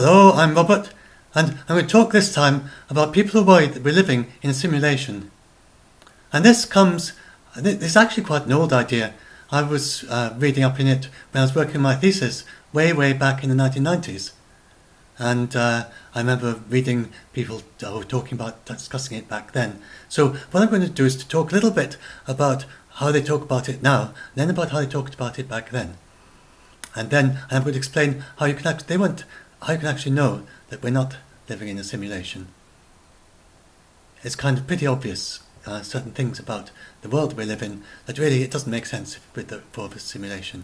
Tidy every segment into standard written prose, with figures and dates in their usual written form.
Hello, I'm Robert, and I'm going to talk this time about people who worry that we're living in a simulation. And this is actually quite an old idea. I was reading up in it when I was working on my thesis way back in the 1990s. And I remember reading people discussing it back then. So what I'm going to do is to talk a little bit about how they talk about it now, and then about how they talked about it back then. And then I'm going to explain how you can actually know that we're not living in a simulation. It's kind of pretty obvious, certain things about the world we live in, that really it doesn't make sense for a simulation.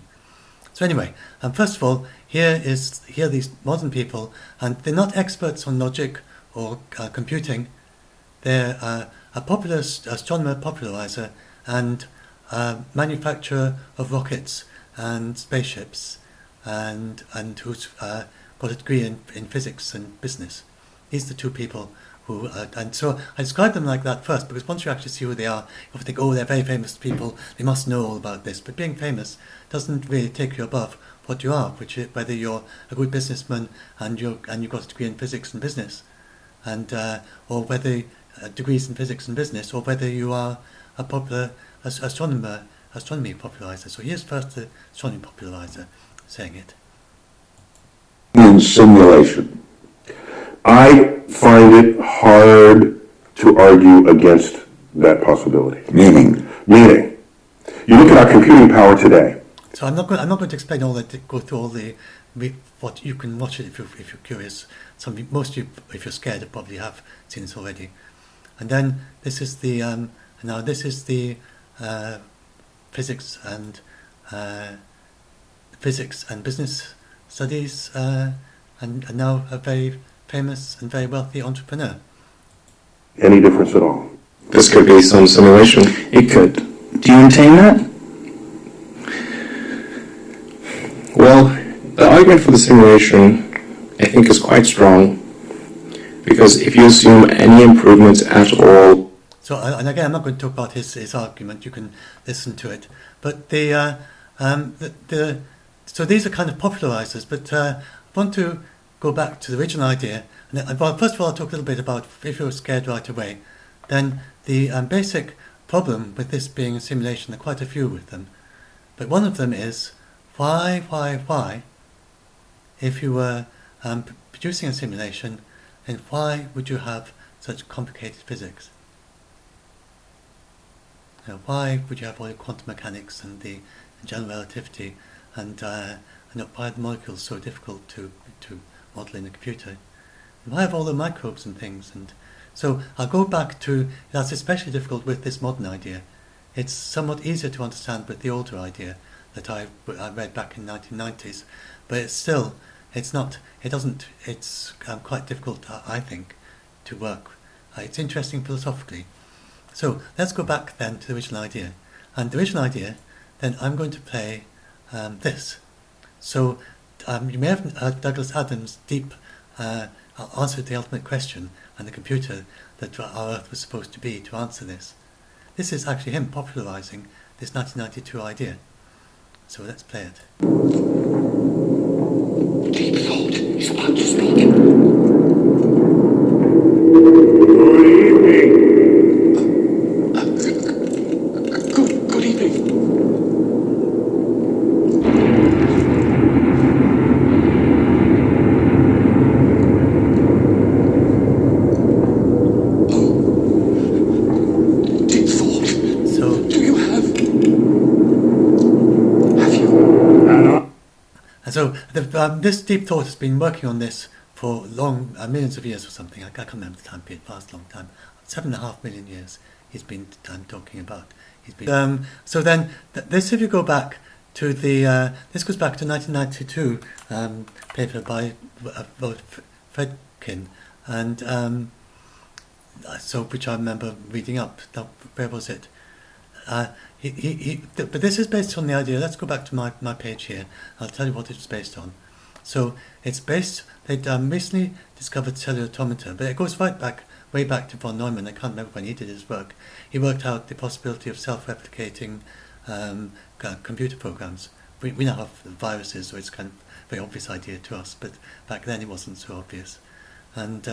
So anyway, first of all, here are these modern people, and they're not experts on logic or computing. They're a popular astronomer popularizer and manufacturer of rockets and spaceships, and who's got a degree in physics and business. These are the two people who, and so I describe them like that first, because once you actually see who they are, you think, oh, they're very famous people, they must know all about this. But being famous doesn't really take you above what you are, which is whether you're a good businessman and you've got a degree in physics and business, and or whether degrees in physics and business, or whether you are a popular astronomy popularizer. So here's first the astronomy popularizer saying it. In simulation, I find it hard to argue against that possibility. Meaning, you look at our computing power today. So I'm not going to explain all that. Go through all what you can watch it if you're curious. Most of you, if you're scared, you probably have seen this already. And then this is the physics and business studies, and now a very famous and very wealthy entrepreneur. Any difference at all? This could be some simulation. It could. Do you maintain that? Well, the argument for the simulation, I think, is quite strong, because if you assume any improvements at all... So, and again, I'm not going to talk about his argument, you can listen to it. But so these are kind of popularizers, but I want to go back to the original idea. And first of all, I'll talk a little bit about, if you're scared right away, then the basic problem with this being a simulation, there are quite a few with them. But one of them is, why, if you were producing a simulation, then why would you have such complicated physics? Now, why would you have all the quantum mechanics and the general relativity, and why are the molecules so difficult to model in a computer? And why have all the microbes and things? And so I'll go back to, that's especially difficult with this modern idea. It's somewhat easier to understand with the older idea that I read back in the 1990s, but it's quite difficult, I think, to work. It's interesting philosophically. So let's go back then to the original idea. And the original idea, then I'm going to play this. So you may have heard Douglas Adams' deep answer to the ultimate question, and the computer that our Earth was supposed to be to answer this. This is actually him popularizing this 1992 idea. So let's play it. Deep thought is about to speak. Good evening. Deep thought. So, Do you have you? So this deep thought has been working on this for millions of years or something. I can't remember the time period, past a long time. 7.5 million years he's been talking about. So then, this, if you go back to this goes back to 1992 paper by Fredkin, and which I remember reading up. Where was it? But this is based on the idea. Let's go back to my page here. I'll tell you what it's based on. So it's based. They'd recently discovered cellular automata, but it goes way back to von Neumann. I can't remember when he did his work. He worked out the possibility of self-replicating computer programs we now have viruses, so it's kind of a very obvious idea to us, but back then it wasn't so obvious. And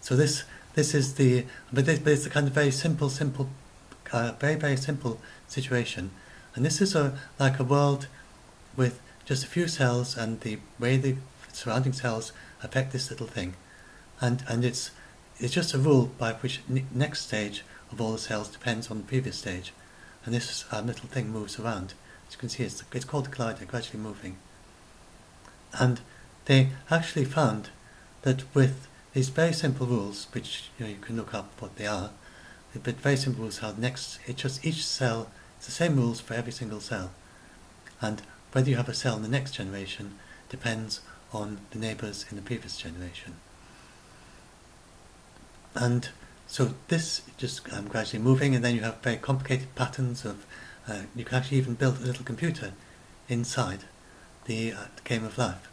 so this is the, but it's a kind of very simple, very, very simple situation. And this is like a world with just a few cells, and the way the surrounding cells affect this little thing. And it's just a rule by which next stage of all the cells depends on the previous stage. And this little thing moves around. As you can see, it's called a collider, gradually moving. And they actually found that with these very simple rules, which you can look up what they are, but very simple rules how each cell, it's the same rules for every single cell. And whether you have a cell in the next generation depends on the neighbours in the previous generation. And so this just gradually moving, and then you have very complicated patterns of, you can actually even build a little computer inside the game of life.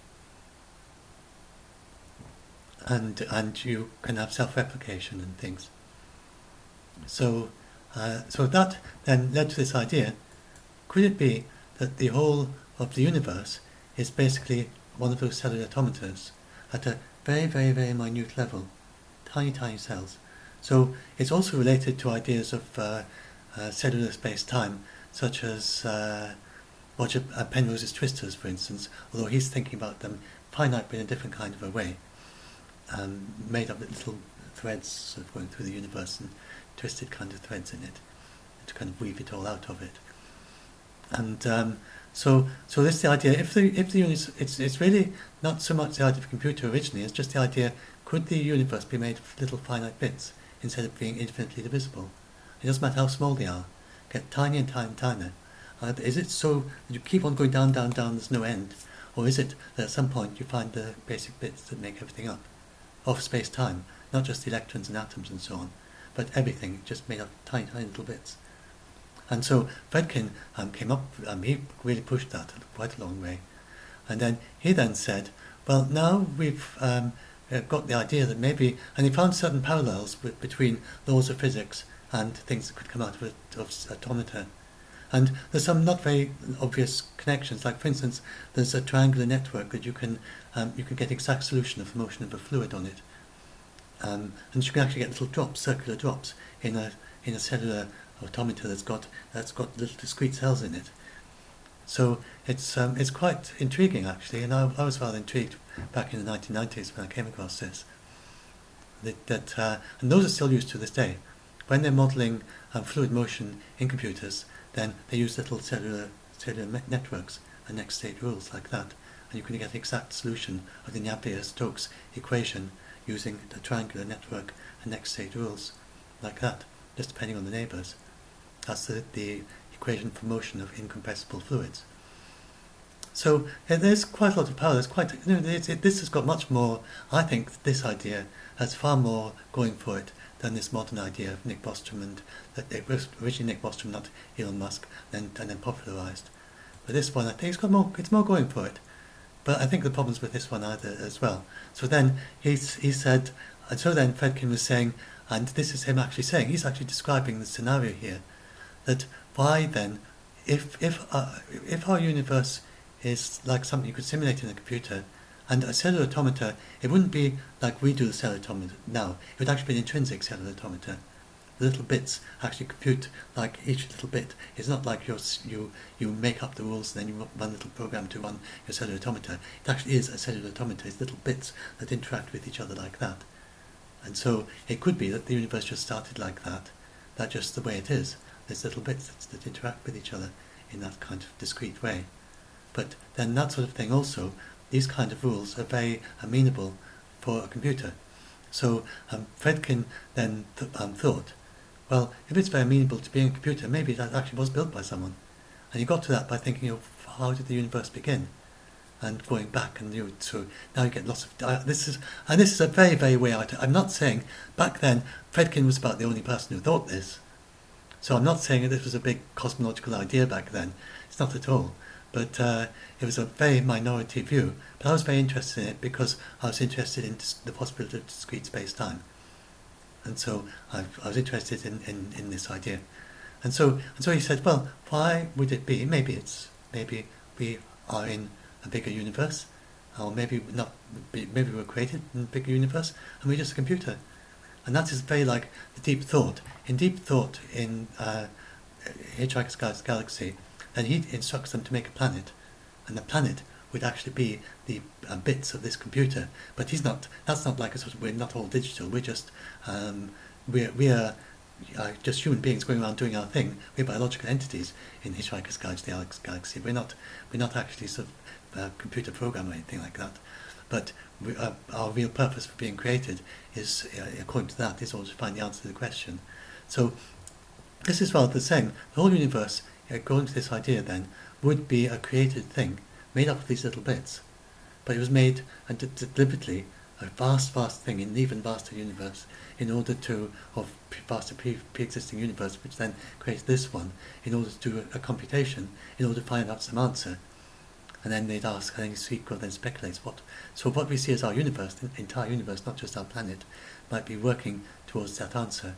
And you can have self-replication and things. So that then led to this idea, could it be that the whole of the universe is basically one of those cellular automatons at a very, very, very minute level, tiny, tiny cells. So it's also related to ideas of cellular space-time, such as Roger Penrose's twistors, for instance, although he's thinking about them finite but in a different kind of a way, made up of little threads sort of going through the universe and twisted kind of threads in it to kind of weave it all out of it. And so this is the idea. If the universe, it's really not so much the idea of a computer originally. It's just the idea: could the universe be made of little finite bits instead of being infinitely divisible? It doesn't matter how small they are; get tinier and tinier and tinier. Is it so that you keep on going down, down, down? There's no end, or is it that at some point you find the basic bits that make everything up of space-time, not just the electrons and atoms and so on, but everything just made up of tiny, tiny little bits? And so Fredkin came up, he really pushed that quite a long way. And then he then said, well, now we've got the idea that maybe, and he found certain parallels between laws of physics and things that could come out of automata. And there's some not very obvious connections, like for instance, there's a triangular network that you can get exact solution of the motion of a fluid on it. And you can actually get little drops, circular drops, in a cellular automata that's got little discrete cells in it. So it's quite intriguing actually, and I was rather intrigued back in the 1990s when I came across this. And those are still used to this day. When they're modelling fluid motion in computers, then they use little cellular networks and next state rules like that, and you can get the exact solution of the Navier-Stokes equation using the triangular network and next state rules like that, just depending on the neighbours. That's the equation for motion of incompressible fluids. So there's quite a lot of power. There's quite, this has got much more. I think this idea has far more going for it than this modern idea of Nick Bostrom, and that it was originally Nick Bostrom, not Elon Musk, and then popularised. But this one, I think it's more going for it. But I think the problems with this one are there as well. So then he said, and so then Fredkin was saying, and this is him actually saying, he's actually describing the scenario here, that why then, if our universe is like something you could simulate in a computer, and a cellular automata, it wouldn't be like we do the cellular automata now. It would actually be an intrinsic cellular automata. The little bits actually compute like each little bit. It's not like you make up the rules and then you run a little program to run your cellular automata. It actually is a cellular automata. It's little bits that interact with each other like that. And so it could be that the universe just started like that. That's just the way it is. There's little bits that interact with each other in that kind of discrete way. But then that sort of thing also, these kind of rules are very amenable for a computer. So Fredkin then thought, well, if it's very amenable to being a computer, maybe that actually was built by someone. And he got to that by thinking of how did the universe begin, and going back, and so now you get lots of this is a very, very way out. I'm not saying back then Fredkin was about the only person who thought this. So I'm not saying that this was a big cosmological idea back then. It's not at all. But it was a very minority view. But I was very interested in it because I was interested in the possibility of discrete space-time. And so I was interested in this idea. And so he said, well, why would it be? Maybe we are in a bigger universe, or maybe not. Maybe we were created in a bigger universe, and we're just a computer. And that is very like the deep thought. In deep thought, in Hitchhiker's Guide to the Galaxy, then he instructs them to make a planet, and the planet would actually be the bits of this computer. But he's not. That's not like a sort of. We're not all digital. We're just we are just human beings going around doing our thing. We're biological entities in Hitchhiker's Guide to the Galaxy. We're not actually sort of computer program or anything like that. But our real purpose for being created is, according to that, is always to find the answer to the question. So this is rather the same. The whole universe, according to this idea then, would be a created thing made up of these little bits. But it was made deliberately a vast, vast thing in an even vaster universe, in order to, of vaster pre-existing universe, which then creates this one, in order to do a computation, in order to find out some answer. And then they'd ask, and then Sequel then speculates what we see as our universe, the entire universe, not just our planet, might be working towards that answer.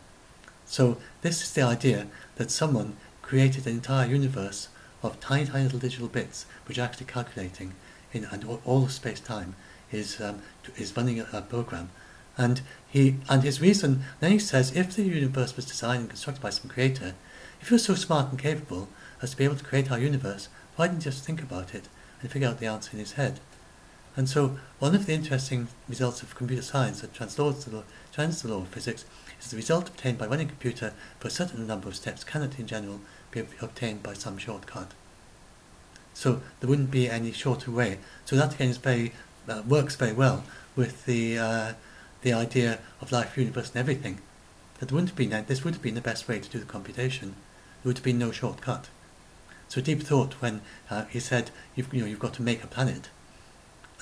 So this is the idea that someone created an entire universe of tiny, tiny little digital bits, which are actually calculating, and all of space-time is running a program. And his reason, then he says, if the universe was designed and constructed by some creator, if you're so smart and capable as to be able to create our universe, why didn't you just think about it and figure out the answer in his head? And so one of the interesting results of computer science that transcends the law of physics is the result obtained by running a computer for a certain number of steps cannot in general be obtained by some shortcut. So there wouldn't be any shorter way. So that again is works very well with the idea of life, universe and everything. That this would have been the best way to do the computation. There would have been no shortcut. So deep thought, when he said you've got to make a planet,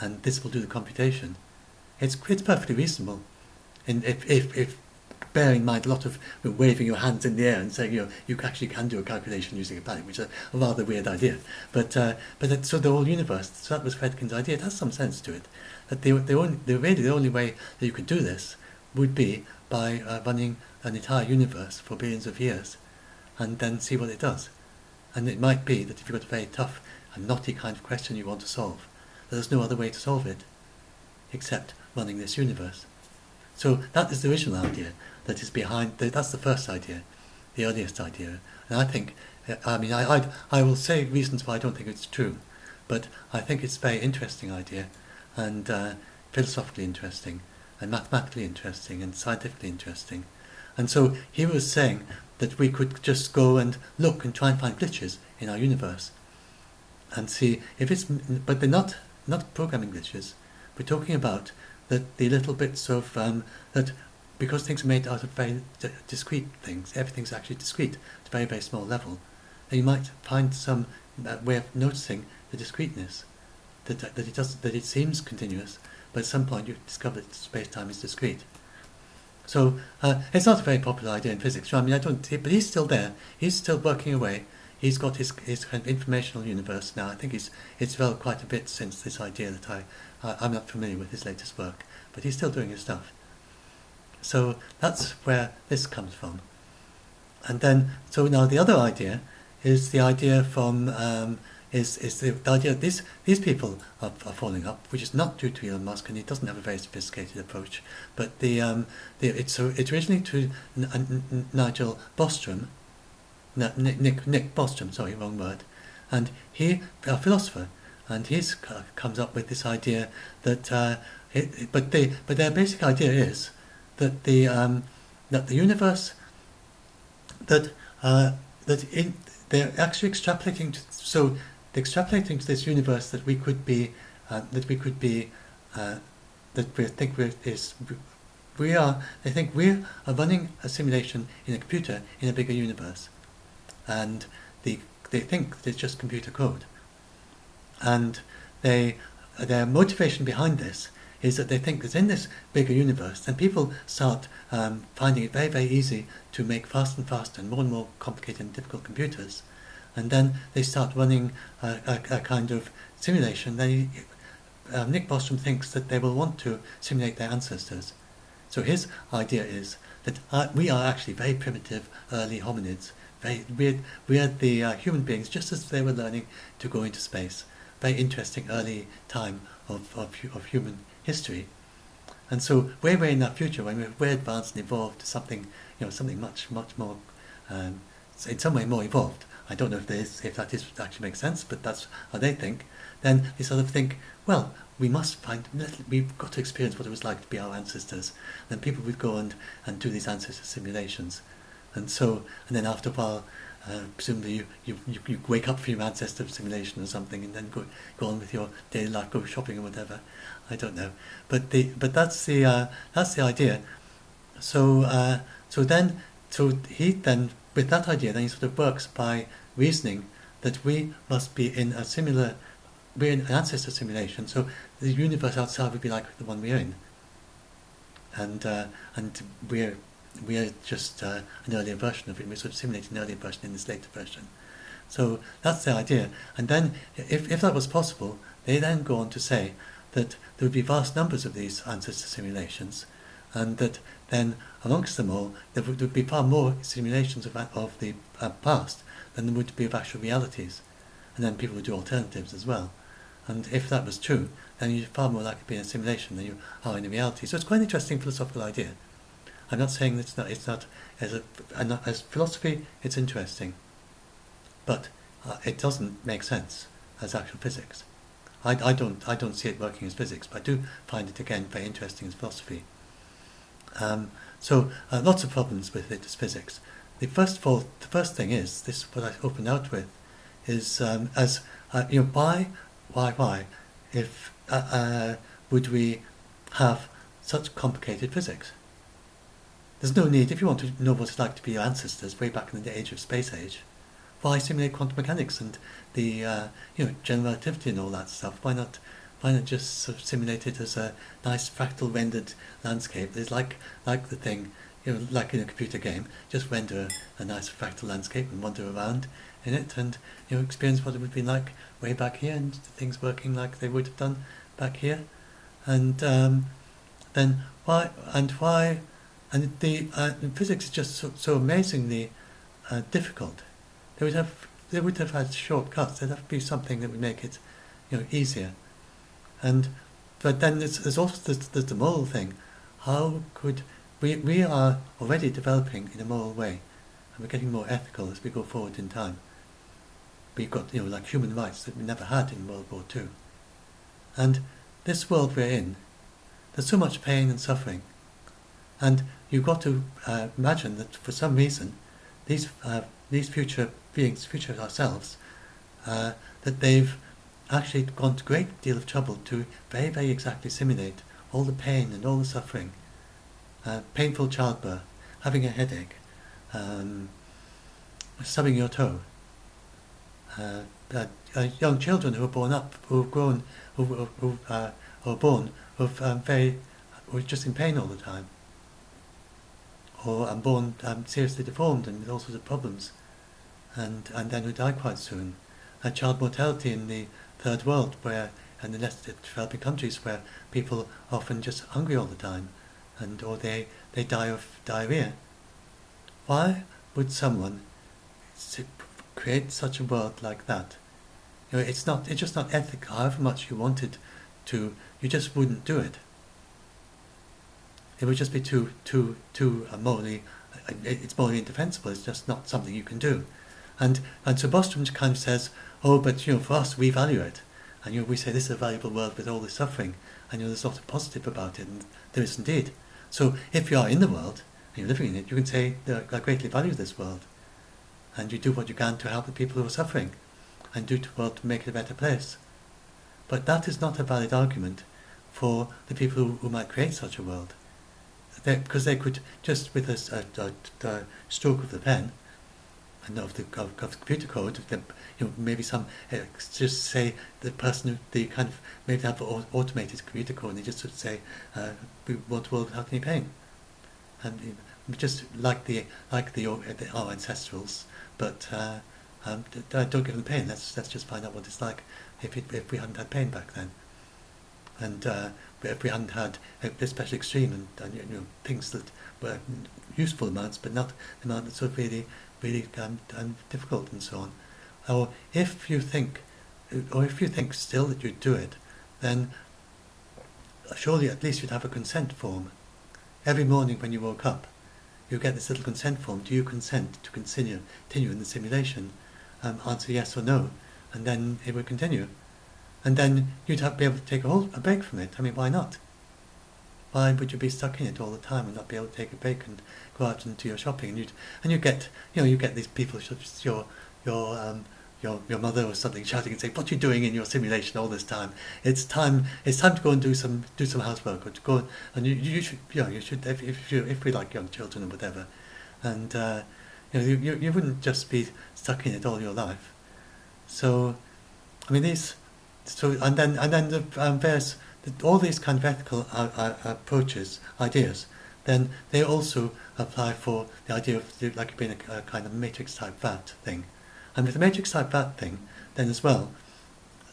and this will do the computation, it's perfectly reasonable. And if bearing in mind a lot of waving your hands in the air and saying you actually can do a calculation using a planet, which is a rather weird idea. But so the whole universe. So that was Fredkin's idea. It has some sense to it. That the only way that you could do this would be by running an entire universe for billions of years, and then see what it does. And it might be that if you've got a very tough and knotty kind of question you want to solve, that there's no other way to solve it except running this universe. So that is the original idea that is behind. That's the first idea, the earliest idea. And I think, I will say reasons why I don't think it's true, but I think it's a very interesting idea, and philosophically interesting, and mathematically interesting, and scientifically interesting. And so he was saying that we could just go and look and try and find glitches in our universe, and see if it's. But they're not programming glitches. We're talking about that the little bits of that, because things are made out of very discrete things. Everything's actually discrete at a very, very small level. And you might find some way of noticing the discreteness, that it seems continuous, but at some point you discover that space-time is discrete. So it's not a very popular idea in physics. But he's still there. He's still working away. He's got his kind of informational universe now. I think it's developed quite a bit since this idea that I'm not familiar with his latest work, but he's still doing his stuff. So that's where this comes from. And then, so now the other idea is the idea from is the idea that these people are falling up, which is not due to Elon Musk, and he doesn't have a very sophisticated approach. But it's originally to Nigel Bostrom, Nick Bostrom, sorry, wrong word, and he a philosopher, and he's comes up with this idea that but their basic idea is that the universe they're actually extrapolating they're extrapolating to this universe that we think we are running a simulation in a computer in a bigger universe, and they think it's just computer code, and their motivation behind this is that they think that in this bigger universe, then people start finding it very, very easy to make faster and faster and more complicated and difficult computers. And then they start running a kind of simulation. Nick Bostrom thinks that they will want to simulate their ancestors. So his idea is that we are actually very primitive early hominids, very weird, human beings, just as they were learning to go into space. Very interesting early time of human history. And so way in our future, when we're way advanced and evolved to something, something much more, in some way more evolved. I don't know if that actually makes sense, but that's how they think. Then they sort of think, well, we've got to experience what it was like to be our ancestors. Then people would go and do these ancestor simulations, and then after a while, presumably you wake up from your ancestor simulation or something, and then go on with your daily life, go shopping or whatever. I don't know, but that's the idea. So he then, with that idea, then he sort of works by reasoning that we must be in we're in an ancestor simulation, so the universe outside would be like the one we're in, and we're just an earlier version of it. We're sort of simulating an earlier version in this later version. So that's the idea. And then, if that was possible, they then go on to say that there would be vast numbers of these ancestor simulations, and that then amongst them all there would be far more simulations of the past than there would be of actual realities, and then people would do alternatives as well. And if that was true, then you're far more likely to be in a simulation than you are in a reality. So it's quite an interesting philosophical idea. I'm not saying that it's not as philosophy. It's interesting, but it doesn't make sense as actual physics. I don't see it working as physics, but I do find it again very interesting as philosophy. So lots of problems with it as physics. The first thing is this. What I opened out with is why if would we have such complicated physics? There's no need, if you want to know what it's like to be your ancestors way back in the age of space age, why simulate quantum mechanics and the general relativity and all that stuff? Why not just sort of simulate it as a nice fractal rendered landscape? It's like the thing, like in a computer game. Just render a nice fractal landscape and wander around in it, and experience what it would be like way back here, and things working like they would have done back here. And then why? And the physics is just so amazingly difficult. They would have had shortcuts. There'd have to be something that would make it, easier. But then there's also the moral thing. How could we are already developing in a moral way, and we're getting more ethical as we go forward in time. We've got like human rights that we never had in World War II, and this world we're in, there's so much pain and suffering, and you've got to imagine that for some reason these future beings, future ourselves, that they've actually gone to a great deal of trouble to very, very exactly simulate all the pain and all the suffering, painful childbirth, having a headache, stubbing your toe, young children who are born up, who are born who are just in pain all the time, or born seriously deformed and with all sorts of problems, and then who die quite soon. Child mortality in the third world, and the less developing countries, where people are often just hungry all the time, or they die of diarrhea. Why would someone create such a world like that? It's just not ethical. However much you wanted to, you just wouldn't do it. It would just be too morally. It's morally indefensible. It's just not something you can do. And so Bostrom kind of says, oh, but for us we value it, and we say this is a valuable world with all this suffering, and there's a lot of positive about it, and there is indeed. So if you are in the world and you're living in it, you can say that I greatly value this world, and you do what you can to help the people who are suffering, and do the world to make it a better place. But that is not a valid argument for the people who might create such a world, because they could just with a stroke of the pen and of the computer code, maybe just say the person who they kind of maybe have automated computer code, and they just sort of say we want a world without any pain, and just like our ancestrals, but don't give them pain. Let's just find out what it's like if we hadn't had pain back then, and if we hadn't had especially extreme and things that were useful amounts, but not the amount that sort of really really difficult and so on. Or if you think still that you'd do it, then surely at least you'd have a consent form. Every morning when you woke up, you get this little consent form. Do you consent to continue in the simulation? Answer yes or no, and then it would continue. And then you'd be able to take a break from it. I mean, why not? Why would you be stuck in it all the time and not be able to take a break and go out and do your shopping? And you get these people, your mother or something, shouting and saying, "What are you doing in your simulation all this time? It's time to go and do some housework, or to go and you should if we like young children or whatever, and you wouldn't just be stuck in it all your life." So, I mean and then the various all these kind of ethical approaches, ideas, then they also apply for the idea of like being a kind of matrix type VAT thing. And with the matrix type VAT thing, then as well,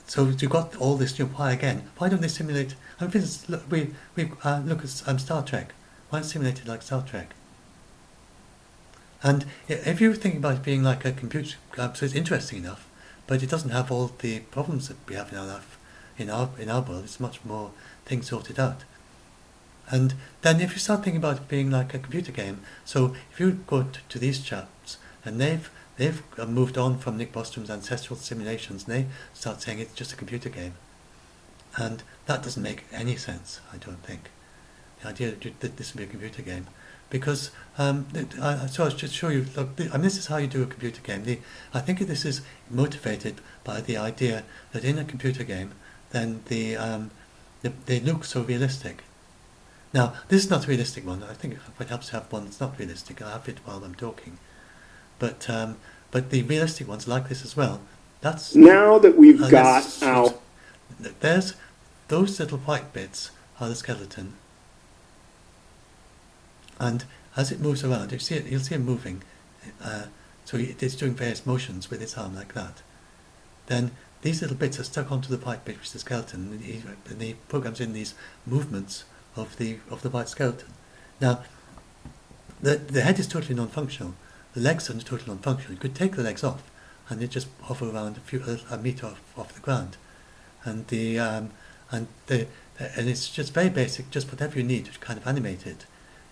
so you've got all this, why again? Why don't they simulate? I mean, for instance, look, we look at Star Trek. Why not simulate it like Star Trek? And if you're thinking about it being like a computer, so it's interesting enough, but it doesn't have all the problems that we have in our life, in our world. It's much more things sorted out. And then if you start thinking about it being like a computer game, so if you go to these chaps and they've moved on from Nick Bostrom's ancestral simulations, and they start saying it's just a computer game, and that doesn't make any sense. I don't think the idea that this would be a computer game, because so I'll just show you. Look, this is how you do a computer game. I think this is motivated by the idea that in a computer game, then they look so realistic. Now, this is not a realistic one. I think it helps to have one that's not realistic. I'll have it while I'm talking. But the realistic ones like this as well. That's now that we've got out. There's those little white bits are the skeleton, and as it moves around, you'll see it moving. So it's doing various motions with its arm like that. Then these little bits are stuck onto the white bit, which is the skeleton, and he programs in these movements of the white skeleton. Now, the head is totally non-functional. The legs are totally non-functional. You could take the legs off, and they just hover around a meter off the ground, and it's just very basic. Just whatever you need to kind of animate it.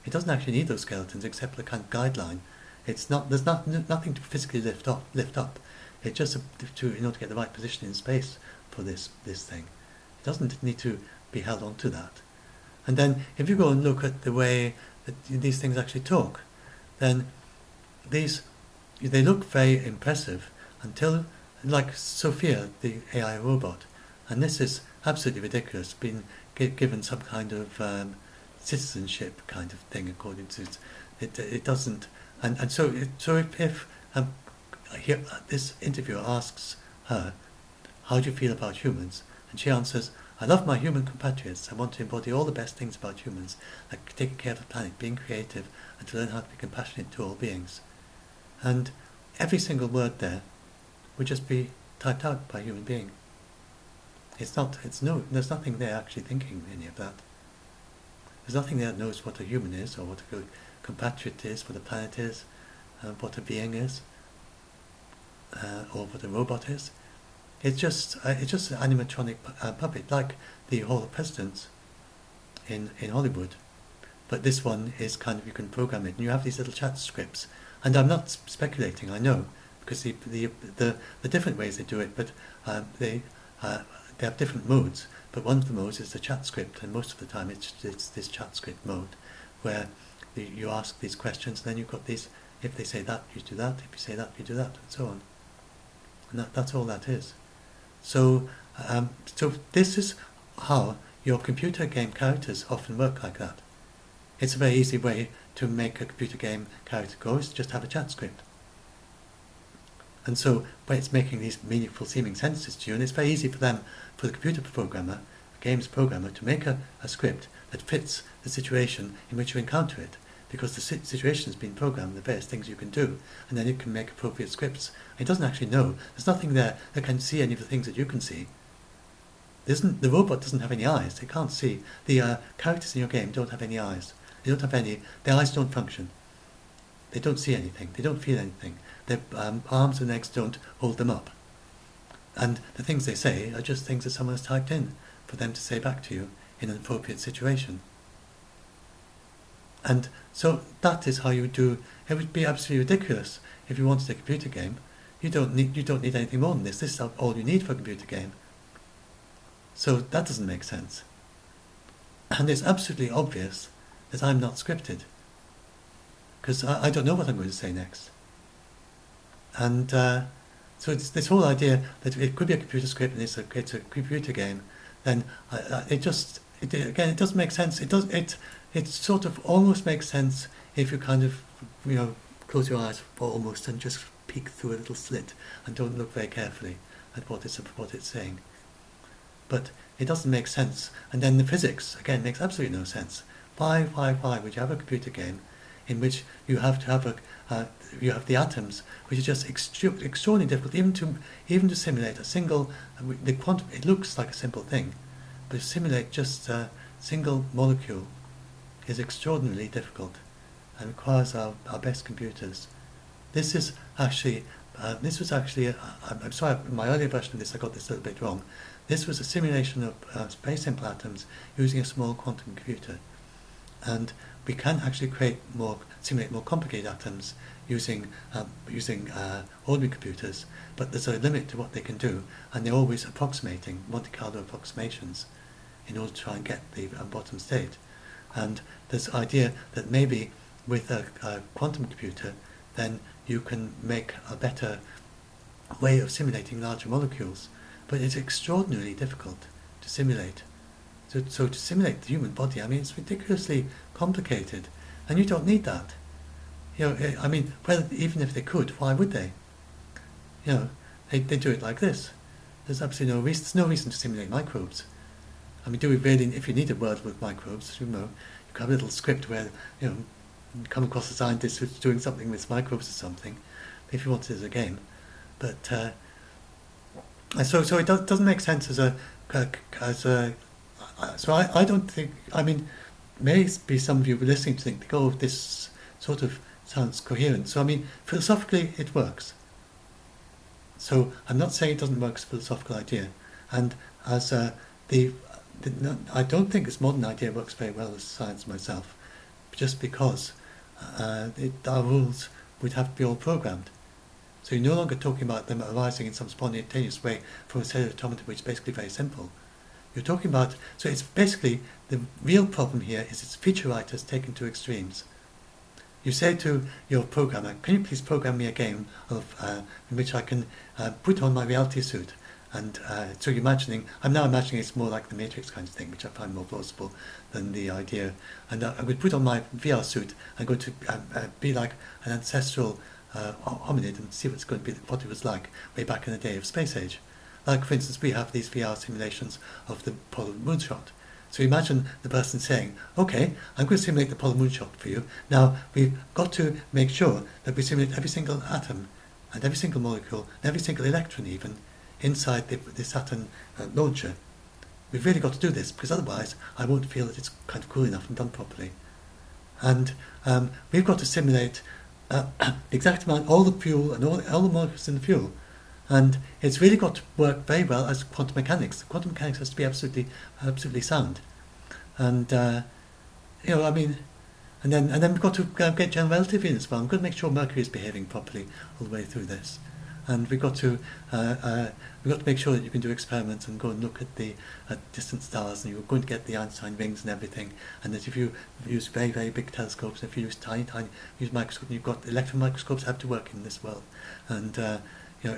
It doesn't actually need those skeletons except for the kind of guideline. It's not. There's nothing to physically lift up. It's just in order to get the right position in space for this thing. It doesn't need to be held onto that. And then if you go and look at the way that these things actually talk, then they look very impressive until, like Sophia, the AI robot, and this is absolutely ridiculous, been given some kind of citizenship kind of thing according to it doesn't, and so if this interviewer asks her, "How do you feel about humans?" and she answers, "I love my human compatriots. I want to embody all the best things about humans, like taking care of the planet, being creative, and to learn how to be compassionate to all beings." And every single word there would just be typed out by a human being. There's nothing there actually thinking any of that. There's nothing there that knows what a human is, or what a compatriot is, what a planet is, what a being is, or what a robot is. It's just an animatronic puppet, like the Hall of Presidents in Hollywood. But this one is kind of, you can program it, and you have these little chat scripts. And I'm not speculating, I know, because the different ways they do it, but they have different modes. But one of the modes is the chat script, and most of the time it's this chat script mode, where you ask these questions, and then you've got these. If they say that, you do that. If you say that, you do that, and so on. And that's all that is. So this is how your computer game characters often work like that. It's a very easy way to make a computer game character go, is just have a chat script. And so, but it's making these meaningful seeming sentences to you, and it's very easy for the computer programmer, a games programmer, to make a script that fits the situation in which you encounter it, because the situation has been programmed, the various things you can do, and then it can make appropriate scripts. It doesn't actually know. There's nothing there that can see any of the things that you can see. The robot doesn't have any eyes. They can't see. The characters in your game don't have any eyes. They don't have any. Their eyes don't function. They don't see anything. They don't feel anything. Their arms and legs don't hold them up. And the things they say are just things that someone has typed in for them to say back to you in an appropriate situation. And so that is how you would do. It would be absolutely ridiculous if you wanted a computer game. You don't need anything more than this. This is all you need for a computer game. So that doesn't make sense. And it's absolutely obvious that I'm not scripted, because I don't know what I'm going to say next. And so it's this whole idea that it could be a computer script and it's a computer game. Then it doesn't make sense. It sort of almost makes sense if you kind of close your eyes almost and just peek through a little slit and don't look very carefully at what it's saying. But it doesn't make sense. And then the physics again makes absolutely no sense. Why would you have a computer game in which you have to have you have the atoms, which is just extraordinarily difficult, even to simulate a single. The quantum, it looks like a simple thing, but to simulate just a single molecule is extraordinarily difficult and requires our best computers. This was actually. I'm sorry, in my earlier version of this I got this a little bit wrong. This was a simulation of very simple atoms using a small quantum computer, and we can actually simulate more complicated atoms using ordinary computers, but there's a limit to what they can do, and they're always approximating, Monte Carlo approximations, in order to try and get the bottom state. And this idea that maybe with a quantum computer, then you can make a better way of simulating larger molecules, but it's extraordinarily difficult to simulate. So to simulate the human body, I mean, it's ridiculously complicated, and you don't need that. I mean, well, even if they could, why would they? They do it like this. There's absolutely no reason. There's no reason to simulate microbes. I mean, do we really? If you need a world with microbes, you can have a little script where you come across a scientist who's doing something with microbes or something, if you want it as a game. But so it doesn't make sense as a. So I don't think. I mean, maybe some of you listening to think, oh, this sort of sounds coherent. So I mean, philosophically it works. So I'm not saying it doesn't work as a philosophical idea, and as I don't think this modern idea works very well as science myself, just because our rules would have to be all programmed. So you're no longer talking about them arising in some spontaneous way from a set of automata which is basically very simple. You're talking about, so it's basically, the real problem here is it's feature writers taken to extremes. You say to your programmer, can you please program me a game in which I can put on my reality suit? And so I'm now imagining it's more like the Matrix kind of thing, which I find more plausible than the idea. And I would put on my VR suit and go to be like an ancestral hominid and see what's going to be, what it was like way back in the day of space age. Like, for instance, we have these VR simulations of the Apollo moonshot. So imagine the person saying, okay, I'm going to simulate the Apollo moonshot for you. Now, we've got to make sure that we simulate every single atom and every single molecule and every single electron even inside the Saturn launcher. We've really got to do this, because otherwise I won't feel that it's kind of cool enough and done properly. And we've got to simulate the exact amount, all the fuel and all the molecules in the fuel. And it's really got to work very well as quantum mechanics. Quantum mechanics has to be absolutely sound. And I mean, and then we've got to get general relativity in as well. We've got to make sure Mercury is behaving properly all the way through this. And we've got to make sure that you can do experiments and go and look at the distant stars, and you're going to get the Einstein rings and everything. And that if you use very, very big telescopes, if you use tiny microscopes, you've got electron microscopes have to work in this world. And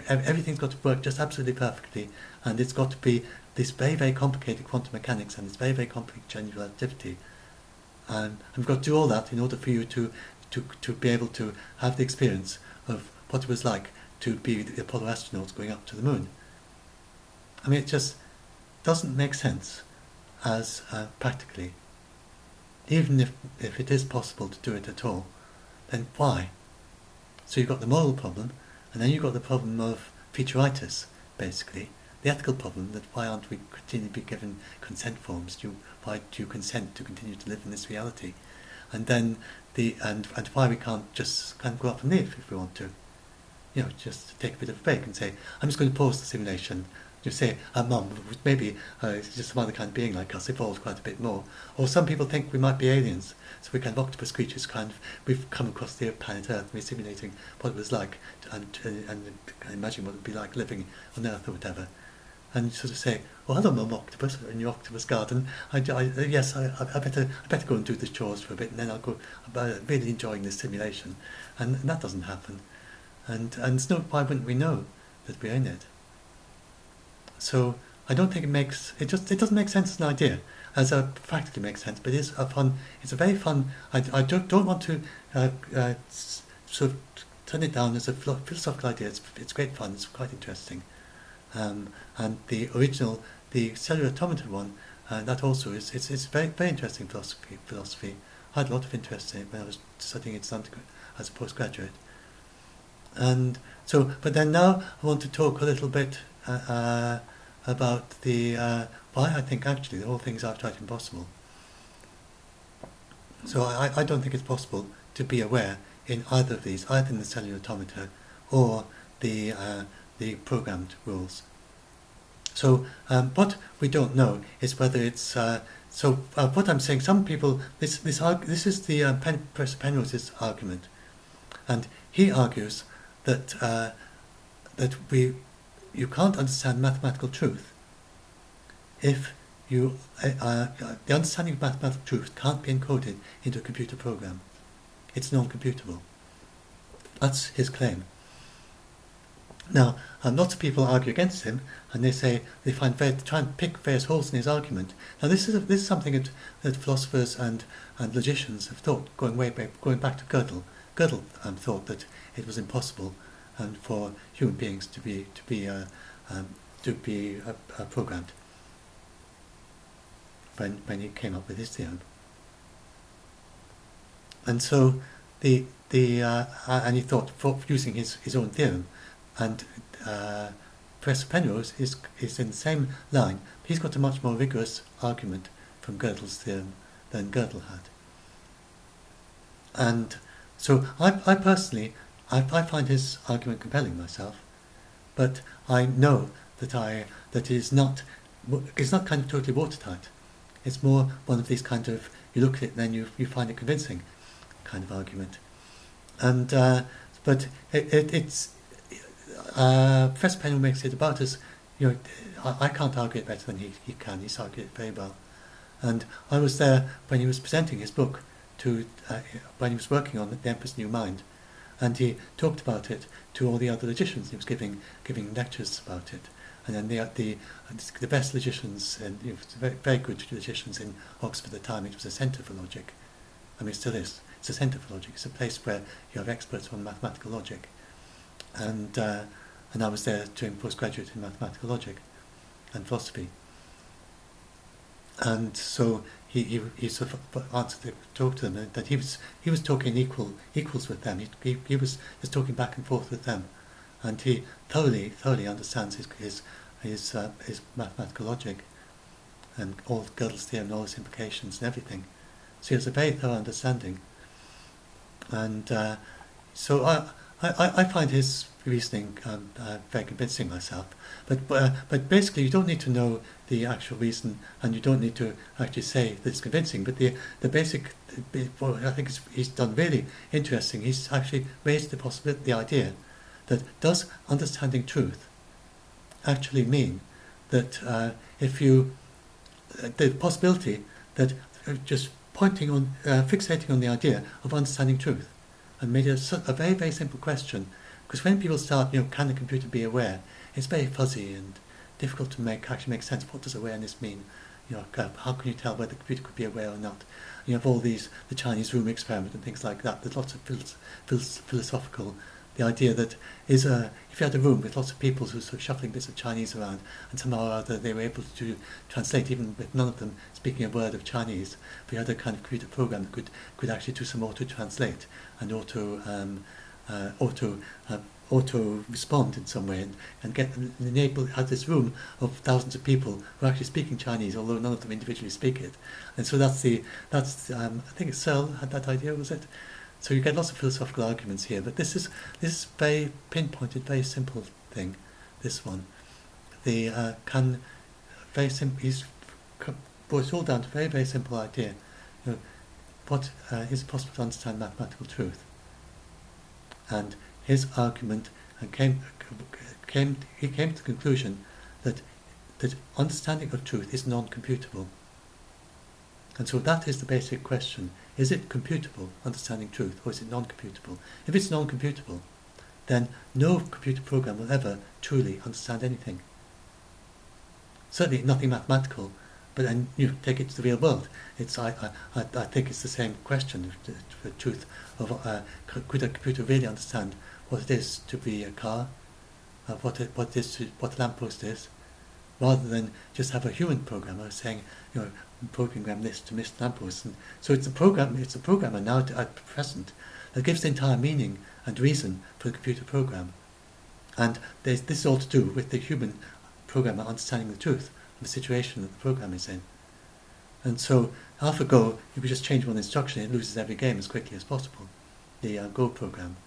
everything's got to work just absolutely perfectly, and it's got to be this very, very complicated quantum mechanics and this very, very complicated general relativity. And we've got to do all that in order for you to be able to have the experience of what it was like to be the Apollo astronauts going up to the moon. I mean, it just doesn't make sense as practically. Even if it is possible to do it at all, then why? So you've got the moral problem, and then you've got the problem of featureitis, basically. The ethical problem that why aren't we continually be given consent forms? Why do you consent to continue to live in this reality? and then and why we can't just kind of go up and leave if we want to. Just take a bit of a break and say, I'm just going to pause the simulation. You say, Mum, maybe it's just some other kind of being like us, evolved quite a bit more. Or some people think we might be aliens. So we're kind of octopus creatures, we've come across the planet Earth and we're simulating what it was like and imagine what it would be like living on Earth or whatever. And sort of say, well, hello, Mum Octopus, in your octopus garden. I better go and do the chores for a bit, and then I'll go. I'm really enjoying this simulation, and that doesn't happen. And why wouldn't we know that we're in it? So I don't think it doesn't make sense as an idea, as a practically makes sense, but it's a very fun. I don't want to sort of turn it down as a philosophical idea. It's great fun. It's quite interesting. And the original, the cellular automata one, that also it's very, very interesting philosophy. I had a lot of interest in it when I was studying it as a postgraduate. And so, but then now I want to talk a little bit about the why I think actually the whole thing's outright impossible. So I don't think it's possible to be aware in either of these, either in the cellular automata or the programmed rules. So what we don't know is whether it's what I'm saying. Some people this is the Professor Penrose's argument, and he argues that you can't understand mathematical truth if the understanding of mathematical truth can't be encoded into a computer program. It's non-computable. That's his claim. Now, lots of people argue against him, and they say they try and pick various holes in his argument. Now, this is something that philosophers and logicians have thought, going back to Gödel. Gödel thought that it was impossible for human beings to be programmed when he came up with his theorem. And so and he thought for using his own theorem, and Professor Penrose is in the same line. He's got a much more rigorous argument from Gödel's theorem than Gödel had. And so I personally find his argument compelling myself, but I know that it's not kind of totally watertight. It's more one of these kind of, you look at it and then you find it convincing kind of argument. And but it's Professor Penrose makes it about as, I can't argue it better than he can. He's argued it very well. And I was there when he was presenting his book when he was working on The Emperor's New Mind, and he talked about it to all the other logicians. He was giving lectures about it, and then the best logicians, and very, very good logicians in Oxford at the time. It was a centre for logic. I mean, it still is. It's a centre for logic. It's a place where you have experts on mathematical logic, and I was there doing postgraduate in mathematical logic and philosophy. And so he sort of answered the talk to them, that he was talking equals with them. He was just talking back and forth with them, and he thoroughly understands his mathematical logic and all Gödel's theorem and all its implications and everything. So he has a very thorough understanding, and so I find his reasoning very convincing myself. But basically, you don't need to know the actual reason, and you don't need to actually say that it's convincing. But the basic, what I think he's done really interesting. He's actually raised the idea that does understanding truth actually mean that the possibility that just fixating on the idea of understanding truth, and made it a very, very simple question. Because when people start, can the computer be aware? It's very fuzzy and difficult to actually make sense. What does awareness mean? How can you tell whether the computer could be aware or not? You have all the Chinese room experiment and things like that. There's lots of philosophical. The idea that if you had a room with lots of people who were sort of shuffling bits of Chinese around, and somehow or other they were able to translate, even with none of them speaking a word of Chinese, if you had a kind of computer program that could actually do some auto-translate and auto-respond in some way and have this room of thousands of people who are actually speaking Chinese, although none of them individually speak it. And so that's I think it's Searle had that idea, was it? So you get lots of philosophical arguments here, but this is very pinpointed, very simple thing. This one, the can very simple. He's brought it all down to a very, very simple idea. What is it possible to understand mathematical truth? And his argument came to the conclusion that understanding of truth is non-computable. And so that is the basic question. Is it computable, understanding truth, or is it non-computable? If it's non-computable, then no computer program will ever truly understand anything. Certainly nothing mathematical, but then you take it to the real world. I think it's the same question, the truth of could a computer really understand what it is to be a car, what a lamppost is, rather than just have a human programmer saying, program this to miss lampposts. And so it's a programmer now at present that gives the entire meaning and reason for the computer program. And this is all to do with the human programmer understanding the truth of the situation that the program is in. And so AlphaGo, you could just change one instruction, it loses every game as quickly as possible. The Go program.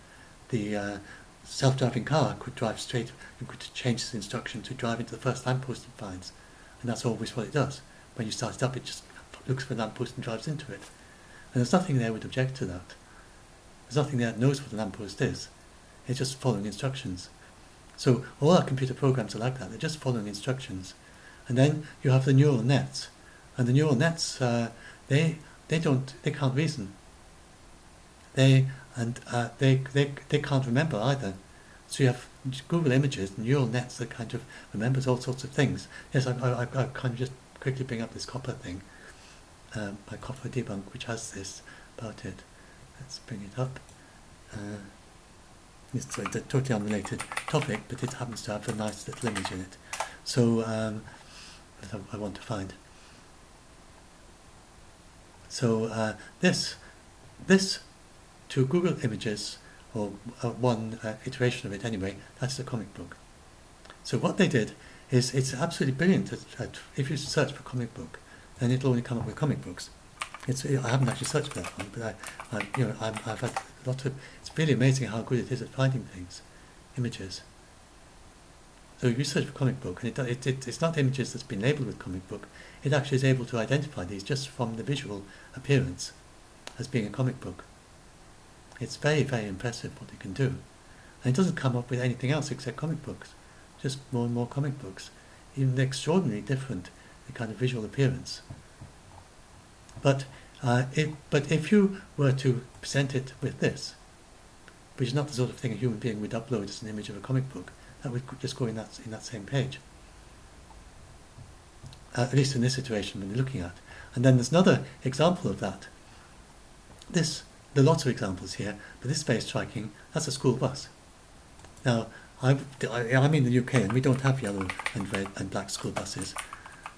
The self-driving car could drive straight, you could change the instruction to drive into the first lamppost it finds. And that's always what it does. When you start it up, it just looks for a lamppost and drives into it. And there's nothing there would object to that. There's nothing there that knows what a lamppost is. It's just following instructions. So all our computer programs are like that. They're just following instructions. And then you have the neural nets. And the neural nets, they can't reason. They can't remember either. So you have Google Images, neural nets that kind of remembers all sorts of things. Yes, I kind of just quickly bring up this copper thing, my copper debunk, which has this about it. Let's bring it up. It's a totally unrelated topic, but it happens to have a nice little image in it. So that I want to find. So this to Google Images, or one iteration of it anyway, that's the comic book. So what they did is, it's absolutely brilliant if you search for comic book, then it'll only come up with comic books. I haven't actually searched for that one, but I've had a lot of. It's really amazing how good it is at finding things, images. So if you search for comic book, and it's not images that's been labelled with comic book, it actually is able to identify these just from the visual appearance as being a comic book. It's very, very impressive what it can do. And it doesn't come up with anything else except comic books, just more and more comic books. Even extraordinarily different, the kind of visual appearance. But if you were to present it with this, which is not the sort of thing a human being would upload as an image of a comic book, that would just go in that same page. At least in this situation when you're looking at. And then there's another example of that. There are lots of examples here, but this is very striking. That's a school bus. Now, I'm in the UK and we don't have yellow and red and black school buses.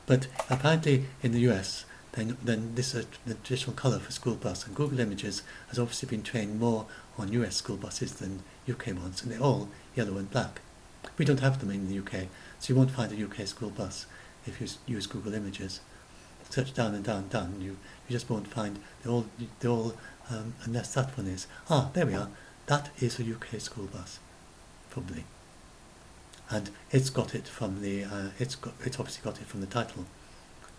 But apparently in the US, then this is the traditional colour for school bus, and Google Images has obviously been trained more on US school buses than UK ones, and they're all yellow and black. We don't have them in the UK, so you won't find a UK school bus if you use Google Images. Search down and down and down, you just won't find, they're all unless that one is. There we are. That is a UK school bus, probably. And it's got it from the, it's obviously got it from the title.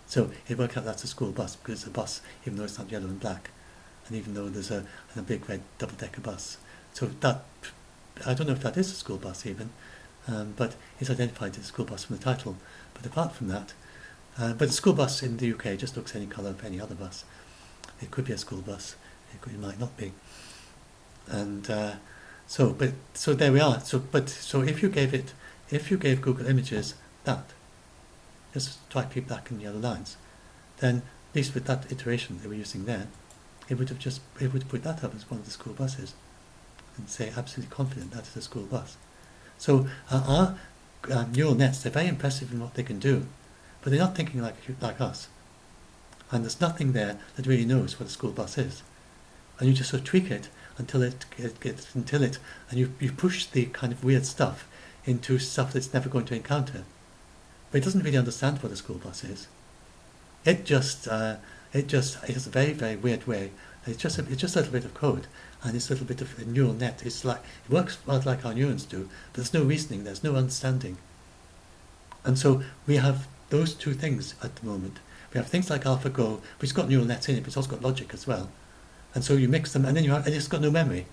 So it worked out that's a school bus because it's a bus, even though it's not yellow and black, and even though there's a big red double-decker bus. So that, I don't know if that is a school bus even, but it's identified as a school bus from the title. But apart from that, but the school bus in the UK just looks any colour of any other bus. It could be a school bus, it might not be. And so there we are. So if you gave Google Images that, just stripy black and yellow lines, then at least with that iteration they were using there, it would put that up as one of the school buses and say absolutely confident that is a school bus. So our neural nets, they're very impressive in what they can do, but they're not thinking like us. And there's nothing there that really knows what a school bus is. And you just sort of tweak it, and you push the kind of weird stuff into stuff that's never going to encounter. But it doesn't really understand what a school bus is. It has a very, very weird way. It's just a little bit of code, and it's a little bit of a neural net. It works about like our neurons do, but there's no reasoning, there's no understanding. And so we have those two things at the moment. We have things like AlphaGo, which has got neural nets in it, but it's also got logic as well. And so you mix them, and then and it's got no memory.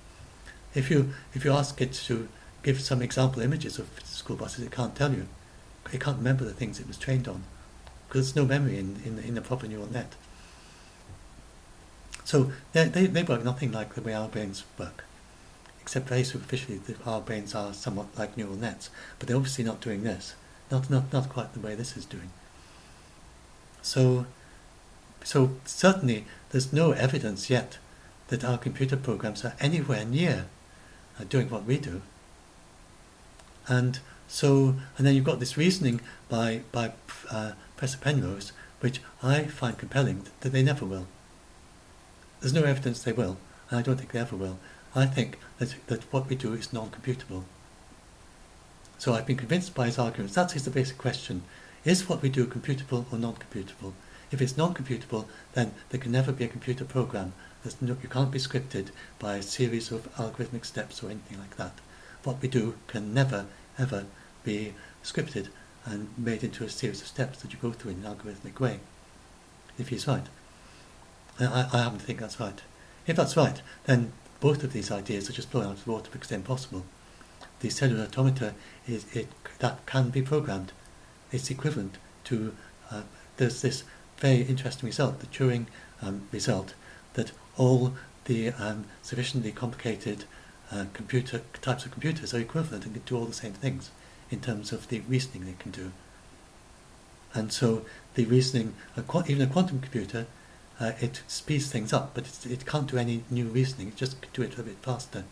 If you ask it to give some example images of school buses, it can't tell you. It can't remember the things it was trained on, because there's no memory in the proper neural net. So they work nothing like the way our brains work, except very superficially that our brains are somewhat like neural nets, but they're obviously not doing this. Not quite the way this is doing. So certainly there's no evidence yet that our computer programs are anywhere near doing what we do. And then you've got this reasoning by Professor Penrose, which I find compelling, that they never will. There's no evidence they will, and I don't think they ever will. I think that what we do is non-computable. So I've been convinced by his arguments. That is the basic question. Is what we do computable or non-computable? If it's non-computable, then there can never be a computer program. You can't be scripted by a series of algorithmic steps or anything like that. What we do can never, ever be scripted and made into a series of steps that you go through in an algorithmic way, if he's right. I happen to think that's right. If that's right, then both of these ideas are just blown out of the water because they're impossible. The cellular automata that can be programmed. It's equivalent to there's this very interesting result, the Turing result, that all the sufficiently complicated types of computers are equivalent and can do all the same things in terms of the reasoning they can do. And so the reasoning, even a quantum computer, it speeds things up, but it can't do any new reasoning. It just can do it a bit faster.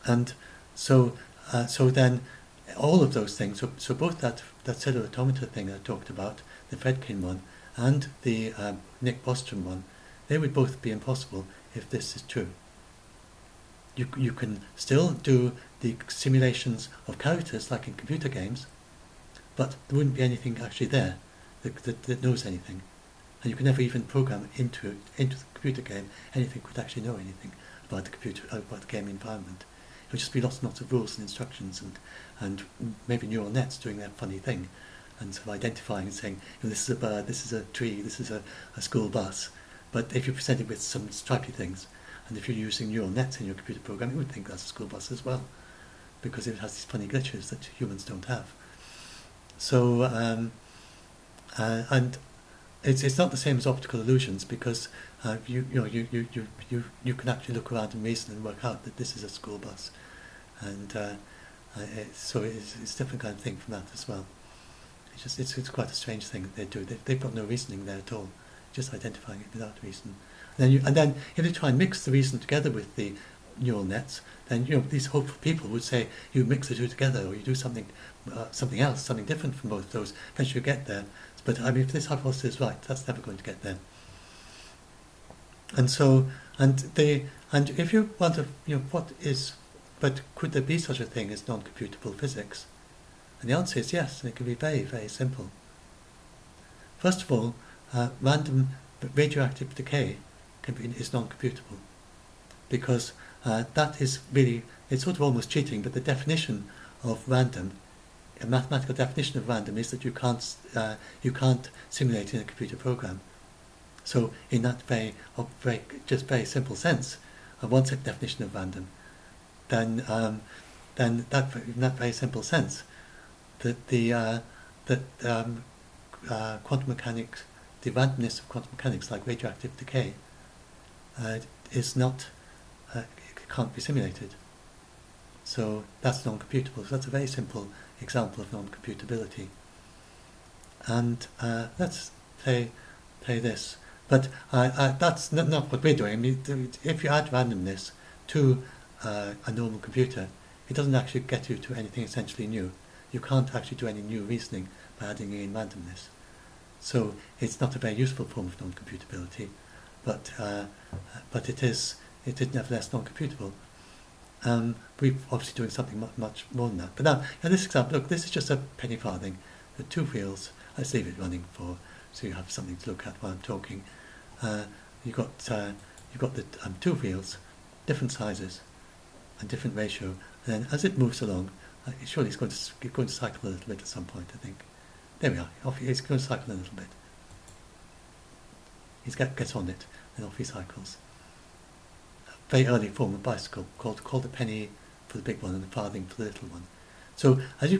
And so then all of those things, so both that cellular automata thing I talked about, the Fredkin one, and the Nick Bostrom one, they would both be impossible if this is true. You can still do the simulations of characters like in computer games, but there wouldn't be anything actually there that knows anything. And you can never even program into the computer game anything could actually know anything about the game environment. It would just be lots and lots of rules and instructions and maybe neural nets doing that funny thing and sort of identifying and saying, this is a bird, this is a tree, this is a school bus. But if you present it with some stripy things, and if you're using neural nets in your computer program, it would think that's a school bus as well, because it has these funny glitches that humans don't have. So, and it's not the same as optical illusions, because you can actually look around and reason and work out that this is a school bus, and so it's a different kind of thing from that as well. It's quite a strange thing that they do. They've got no reasoning there at all, just identifying it without reason. And then if you try and mix the reason together with the neural nets, then these hopeful people would say you mix the two together, or you do something else, something different from both of those. Eventually you get there. But I mean, if this hypothesis is right, that's never going to get there. And so, and if you want to, but could there be such a thing as non-computable physics? And the answer is yes, and it can be very, very simple. First of all, random radioactive decay is non-computable, because that is really, it's sort of almost cheating, but the definition of random, a mathematical definition of random, is that you can't simulate in a computer program. So in that very simple sense, one definition of random, then in that very simple sense, that quantum mechanics, the randomness of quantum mechanics, like radioactive decay, is not can't be simulated. So that's non-computable. So that's a very simple example of non-computability. And let's play this. But that's not what we're doing. I mean, if you add randomness to a normal computer, it doesn't actually get you to anything essentially new. You can't actually do any new reasoning by adding in randomness. So it's not a very useful form of non-computability, but it is it is nevertheless non-computable. We're obviously doing something much more than that. But now, in this example, look, this is just a penny farthing with 2 wheels. Let's leave it running so you have something to look at while I'm talking. You've got the 2 wheels, different sizes and different ratio, and then as it moves along, surely it's going to cycle a little bit at some point, I think. There we are. He's going to cycle a little bit. He gets on it, and off he cycles. A very early form of bicycle called a penny for the big one and a farthing for the little one. So as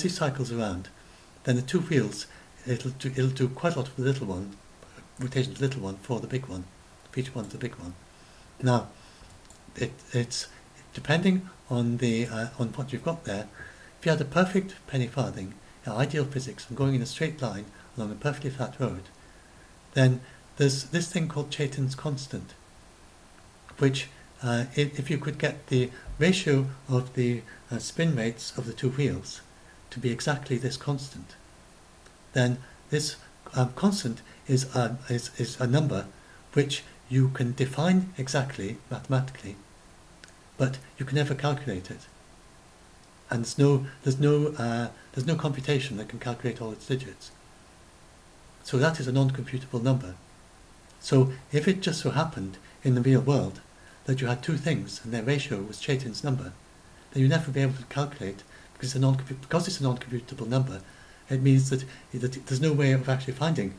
he cycles around, then the 2 wheels, it'll do quite a lot for the little one, rotation of the little one for the big one, for each one to the big one. Now, it's depending on what you've got there. If you had a perfect penny farthing, ideal physics, and going in a straight line along a perfectly flat road, then there's this thing called Chaitin's constant, which if you could get the ratio of the spin rates of the 2 wheels to be exactly this constant, then this constant is a number which you can define exactly mathematically, but you can never calculate it. And there's no computation that can calculate all its digits. So that is a non-computable number. So if it just so happened in the real world that you had 2 things and their ratio was Chaitin's number, then you'd never be able to calculate, because it's a non-computable number. It means that there's no way of actually finding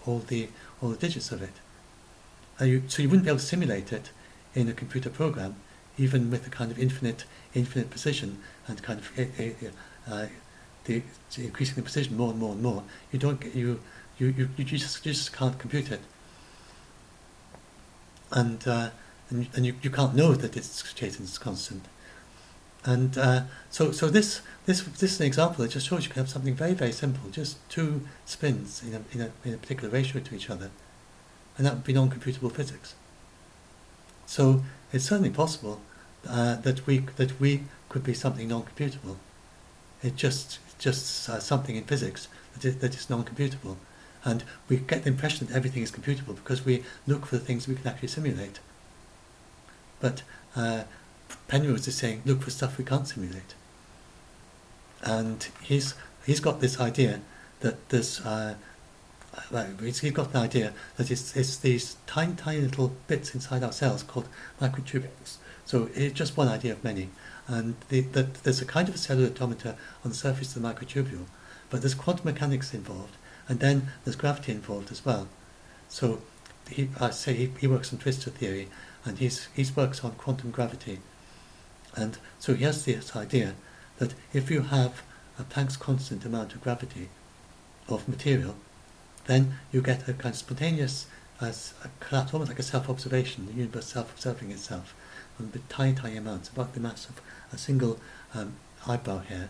all the digits of it. So you wouldn't be able to simulate it in a computer program, even with a kind of infinite precision and kind of increasing the precision more and more and more. You just can't compute it, and you can't know that it's Chaitin's constant. And so this is an example that just shows you can have something very, very simple, just 2 spins in a particular ratio to each other, and that would be non-computable physics. So it's certainly possible that we could be something non-computable. It's just something in physics that is non-computable, and we get the impression that everything is computable because we look for the things we can actually simulate. But Penrose is saying, look for stuff we can't simulate, and he's got this idea that there's he's got an idea that it's these tiny little bits inside our cells called microtubules. So it's just one idea of many, and that there's a kind of a cellular automata on the surface of the microtubule, but there's quantum mechanics involved, and then there's gravity involved as well. So he works on twistor theory, and he works on quantum gravity, and so he has this idea that if you have a Planck's constant amount of gravity of material, then you get a kind of spontaneous collapse, almost like a self-observation, the universe self-observing itself, on tiny amounts, about the mass of a single eyebrow hair.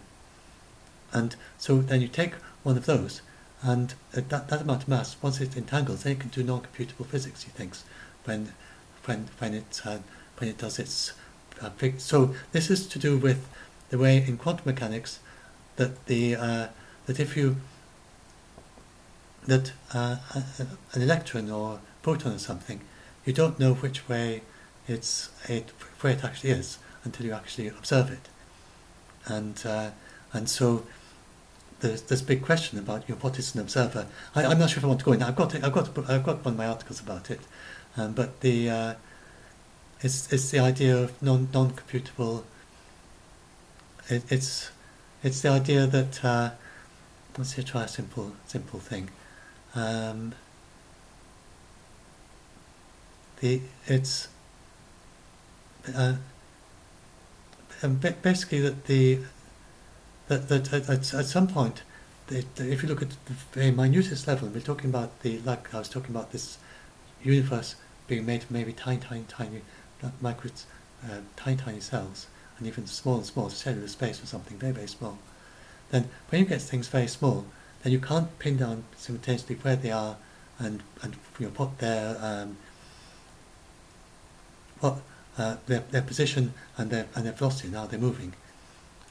And so then you take one of those, and that amount of mass, once it entangles, then it can do non-computable physics, he thinks, when it does its so this is to do with the way in quantum mechanics that an electron or proton or something, you don't know which way where it actually is until you actually observe it, and so there's this big question about what is an observer. I'm not sure if I want to go in. I've got one of my articles about it, but it's the idea of non-computable. It's the idea that let's see, try a simple thing. Basically that at some point, if you look at the very minutest level, we're talking about like I was talking about this universe being made of maybe tiny micro, tiny cells, and even small cellular space or something very, very small. Then when you get things very small, then you can't pin down simultaneously where they are and what their position and their velocity and how they're moving,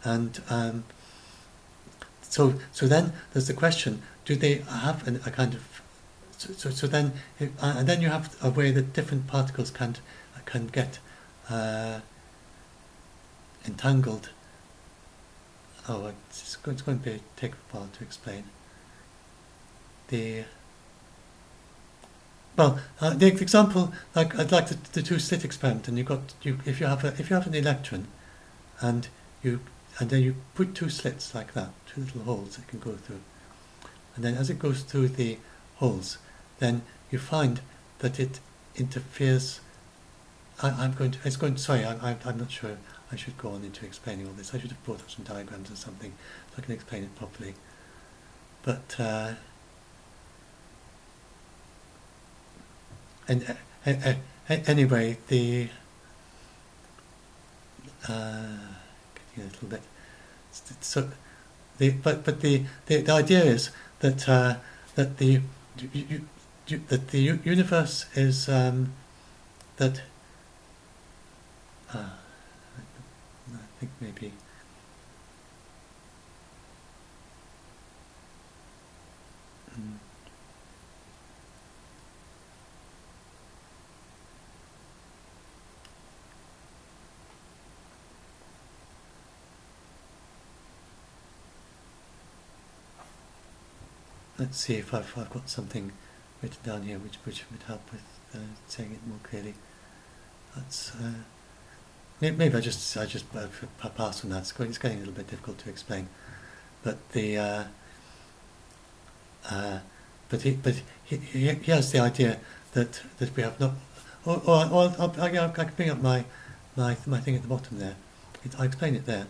and so then there's the question: do they have a kind of and then you have a way that different particles can can get entangled. Oh, it's going to take a while to explain. The example, I'd like the two-slit experiment, and if you have an electron, and then you put two slits like that, two little holes it can go through, and then as it goes through the holes, then you find that it interferes. I'm not sure I should go on into explaining all this. I should have brought up some diagrams or something so I can explain it properly. But anyway, the getting a little bit. So the idea is that that the universe is that. I think maybe. Let's see if I've got something written down here which would help with saying it more clearly. That's maybe I just pass on that. It's getting a little bit difficult to explain, but he has the idea that we have not. I can bring up my thing at the bottom there. I explain it there.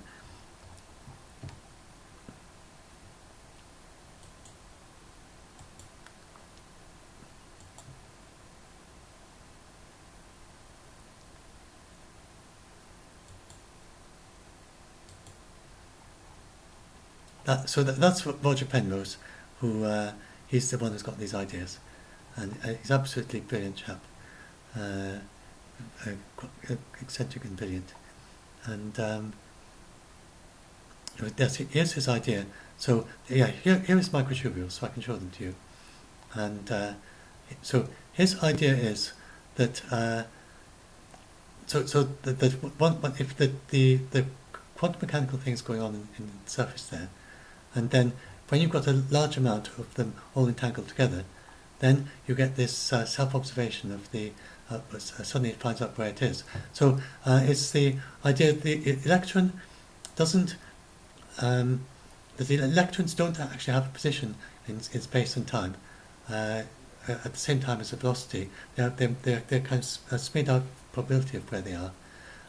That's what Roger Penrose, who he's the one who's got these ideas, and he's absolutely brilliant chap, eccentric and brilliant, and here's his idea. So yeah, here is microtubules, so I can show them to you, and so his idea is that if the quantum mechanical things going on in the surface there. And then when you've got a large amount of them all entangled together, then you get this self-observation of the, suddenly it finds out where it is. So it's the idea that the electron doesn't, that the electrons don't actually have a position in space and time at the same time as the velocity. They're kind of spread out probability of where they are.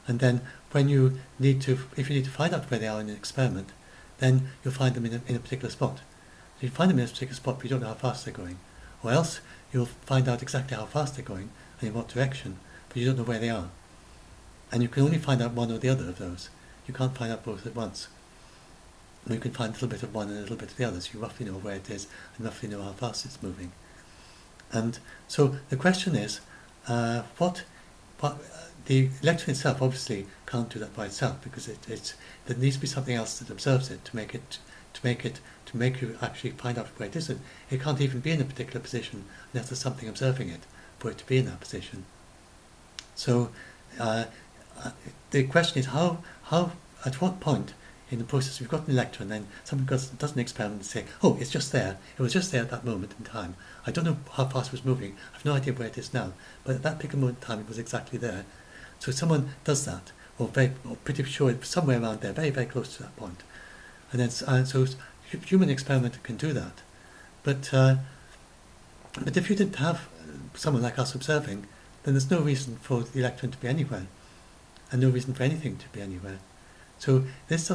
And then when if you need to find out where they are in an experiment, then you'll find them in a particular spot. So you find them in a particular spot, but you don't know how fast they're going. Or else you'll find out exactly how fast they're going and in what direction, but you don't know where they are. And you can only find out one or the other of those. You can't find out both at once. And you can find a little bit of one and a little bit of the other, so you roughly know where it is and roughly know how fast it's moving. And so the question is, what the electron itself obviously can't do that by itself, because there needs to be something else that observes it to make you actually find out where it is. It can't even be in a particular position unless there's something observing it for it to be in that position. So the question is how at what point in the process we've got an electron, then someone does an experiment and say, oh, it's just there. It was just there at that moment in time. I don't know how fast it was moving. I have no idea where it is now. But at that particular moment in time, it was exactly there. So someone does that, or pretty sure it's somewhere around there, very, very close to that point. And then so human experimenter can do that. But if you didn't have someone like us observing, then there's no reason for the electron to be anywhere, and no reason for anything to be anywhere. So this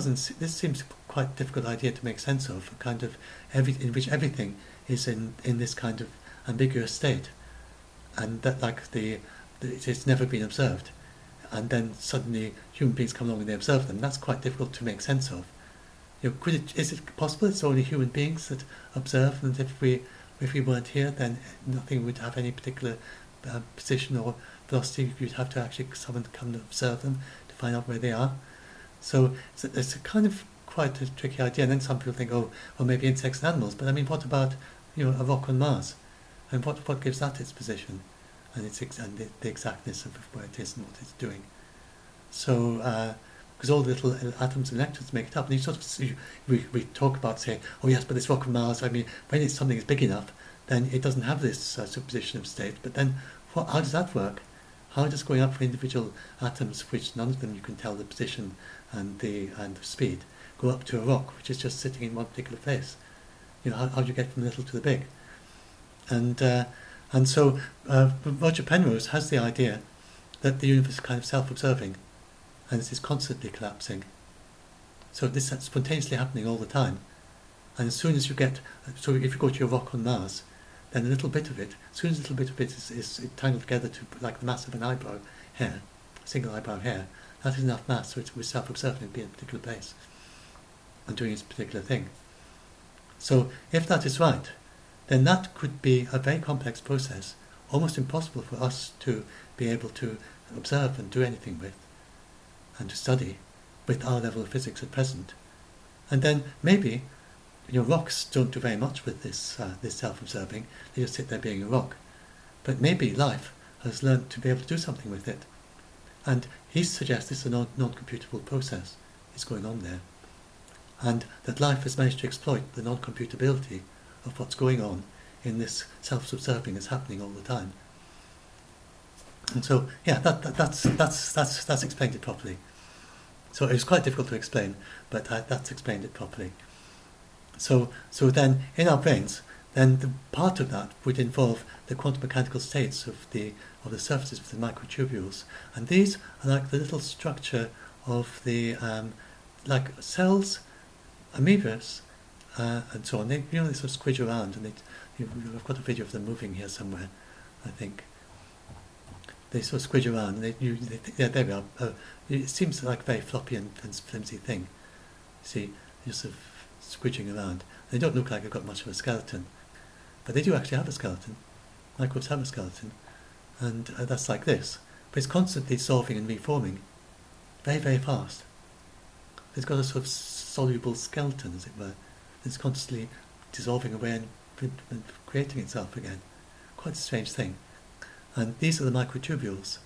seems quite a difficult idea to make sense of, a kind of in which everything is in this kind of ambiguous state, and that it's never been observed, and then suddenly human beings come along and they observe them. That's quite difficult to make sense of. Is it possible it's only human beings that observe, and if we weren't here, then nothing would have any particular position or velocity? You'd have to actually someone come and observe them to find out where they are. So it's a kind of quite a tricky idea. And then some people think, oh, well, maybe insects and animals. But I mean, what about a rock on Mars? And what gives that its position? and the exactness of where it is and what it's doing. So, because all the little atoms and electrons make it up, and you sort of we talk about saying, oh yes, but this rock of Mars. I mean, when something is big enough, then it doesn't have this superposition of states. But then, how does that work? How does going up for individual atoms, which none of them you can tell the position and the speed, go up to a rock which is just sitting in one particular place? You know, how do you get from the little to the big? And so Roger Penrose has the idea that the universe is kind of self-observing, and it is constantly collapsing. So this is spontaneously happening all the time. And as soon as you get, so if you go to your rock on Mars, then a little bit of it, as soon as a little bit of it is tangled together to like the mass of an eyebrow hair, a single eyebrow hair, that is enough mass so it will self-observing and be in a particular place and doing its particular thing. So if that is right, then that could be a very complex process, almost impossible for us to be able to observe and do anything with, and to study with our level of physics at present. And then maybe rocks don't do very much with this self-observing, they just sit there being a rock. But maybe life has learned to be able to do something with it. And he suggests this is a non-computable process is going on there. And that life has managed to exploit the non-computability of what's going on in this self-observing that's happening all the time. And so, yeah, that's explained it properly. So it was quite difficult to explain, but that's explained it properly. So then, in our brains, then the part of that would involve the quantum mechanical states of the surfaces of the microtubules, and these are like the little structure of the like cells, amoebas, and so on. They they sort of squidge around, and I've got a video of them moving here somewhere, I think. They sort of squidge around, and yeah, there we are. It seems like a very floppy and flimsy thing. See, just sort of squidging around. They don't look like they've got much of a skeleton, but they do actually have a skeleton. Microbes have a skeleton, and that's like this. But it's constantly dissolving and reforming, very, very fast. It's got a sort of soluble skeleton, as it were. It's constantly dissolving away and creating itself again. Quite a strange thing. And these are the microtubules.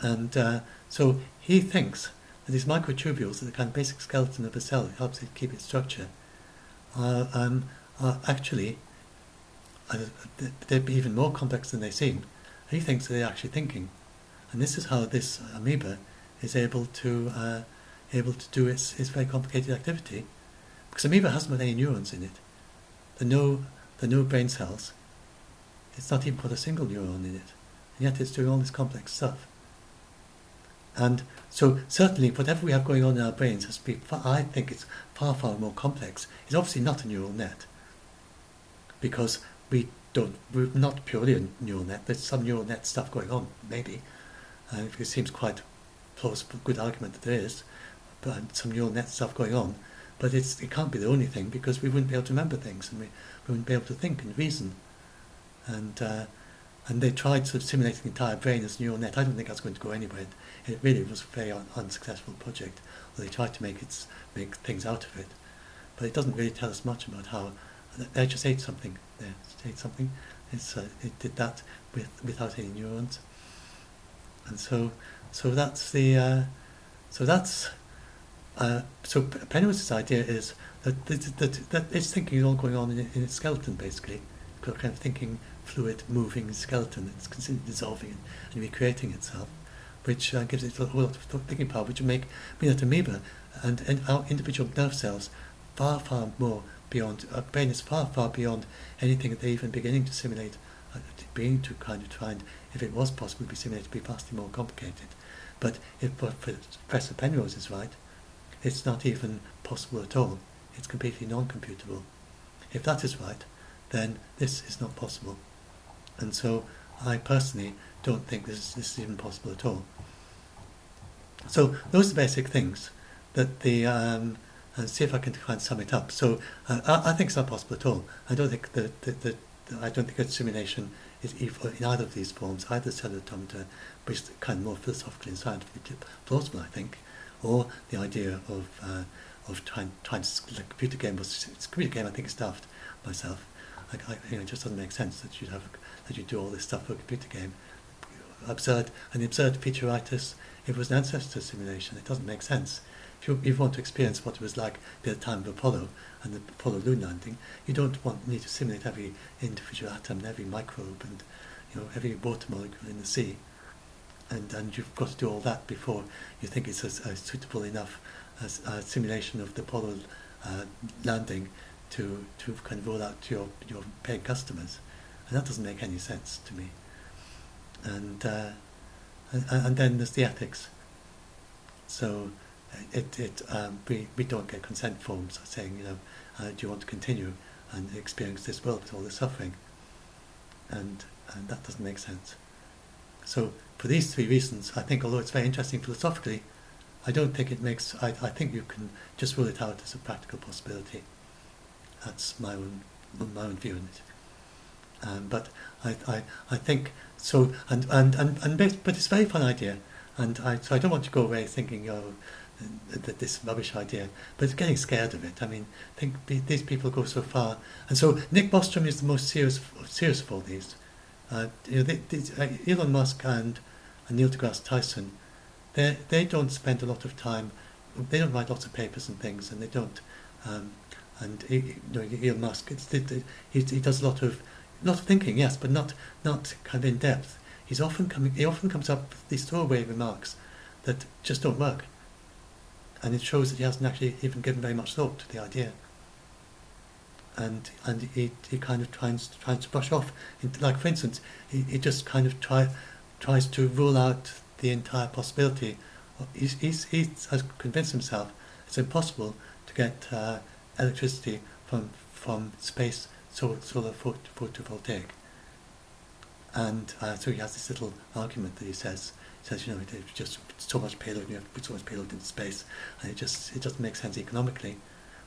And so he thinks that these microtubules, the kind of basic skeleton of a cell that helps it keep its structure, are actually, they're even more complex than they seem. He thinks that they're actually thinking. And this is how this amoeba is able to do its very complicated activity. Because amoeba hasn't got any neurons in it. There are no brain cells. It's not even got a single neuron in it. And yet it's doing all this complex stuff. And so certainly whatever we have going on in our brains has to be, I think it's far, far more complex. It's obviously not a neural net. Because we're not purely a neural net. There's some neural net stuff going on, maybe. And it seems quite plausible, good argument that there is. But some neural net stuff going on. But it can't be the only thing, because we wouldn't be able to remember things, and we wouldn't be able to think and reason. And they tried sort of simulating the entire brain as a neural net. I don't think that's going to go anywhere. It really was a very unsuccessful project. Or they tried to make things out of it, but it doesn't really tell us much about how. They just ate something. There, it ate something. It did that without any neurons. And so that's the so Penrose's idea is that its thinking is all going on in its skeleton, basically. It's got a kind of thinking, fluid, moving skeleton that's constantly dissolving and recreating itself, which gives it a whole lot of thinking power, which would mean that amoeba and our individual nerve cells far, far more beyond, our brain is far, far beyond anything that they're even beginning to simulate, beginning to kind of find, if it was possible to be simulated, to be vastly more complicated. But if Professor Penrose is right, it's not even possible at all. It's completely non-computable. If that is right, then this is not possible. And so I personally don't think this is even possible at all. So those are the basic things that and see if I can try and sum it up. So I think it's not possible at all. I don't think that simulation is in either of these forms, either cellular automata, which is kind of more philosophically and scientifically plausible, I think, or the idea of trying to like a computer game. It's a computer game. I think it's daft myself. It just doesn't make sense that you'd have as you do all this stuff for a computer game. Absurd, and the absurd featureitis, it was an ancestor simulation. It doesn't make sense. If you want to experience what it was like at the time of Apollo and the Apollo moon landing, you don't need to simulate every individual atom and every microbe and every water molecule in the sea. And you've got to do all that before you think it's a suitable enough as simulation of the Apollo landing to kind of roll out to your paying customers, and that doesn't make any sense to me. And then there's the ethics. So we don't get consent forms saying do you want to continue and experience this world with all the suffering, and that doesn't make sense. So for these three reasons, I think although it's very interesting philosophically, I don't think it makes. I think you can just rule it out as a practical possibility. That's my own view on it. But I think so. But it's a very fun idea, and so I don't want to go away thinking that this rubbish idea, but getting scared of it. I mean, I think these people go so far, and so Nick Bostrom is the most serious of all these. Elon Musk and Neil deGrasse Tyson, they don't spend a lot of time. They don't write lots of papers and things, and they don't. And Elon Musk, he does a lot of thinking, yes, but not kind of in depth. He often comes up with these throwaway remarks that just don't work, and it shows that he hasn't actually even given very much thought to the idea. And he kind of tries to brush off, like for instance, he just kind of tries to rule out the entire possibility. He has convinced himself it's impossible to get electricity from space solar photovoltaic. And so he has this little argument that he says it's just so much payload, and you have to put so much payload into space, and it doesn't make sense economically.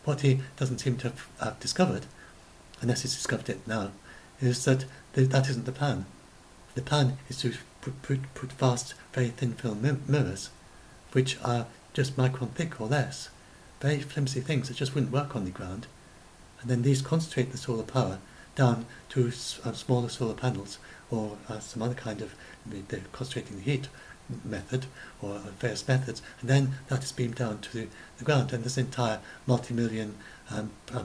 What he doesn't seem to have discovered, unless he's discovered it now, is that that isn't the plan. The plan is to put vast, very thin film mirrors, which are just micron thick or less, very flimsy things that just wouldn't work on the ground, and then these concentrate the solar power down to smaller solar panels or some other kind of they're concentrating the heat method or various methods, and then that is beamed down to the ground. And this entire multi-million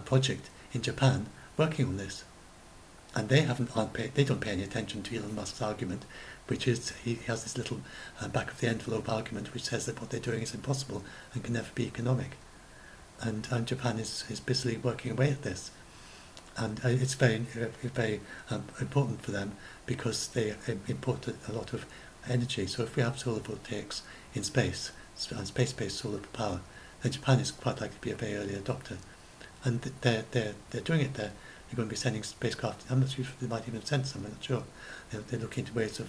project in Japan working on this, and they don't pay any attention to Elon Musk's argument, which is he has this little back of the envelope argument which says that what they're doing is impossible and can never be economic, and Japan is busily working away at this, and it's very very important for them because they import a lot of energy. So if we have solar voltaics in space, space-based solar power, then Japan is quite likely to be a very early adopter, and they're doing it there. They're going to be sending spacecraft. I'm not sure if they might even send some. I'm not sure. They're looking into ways of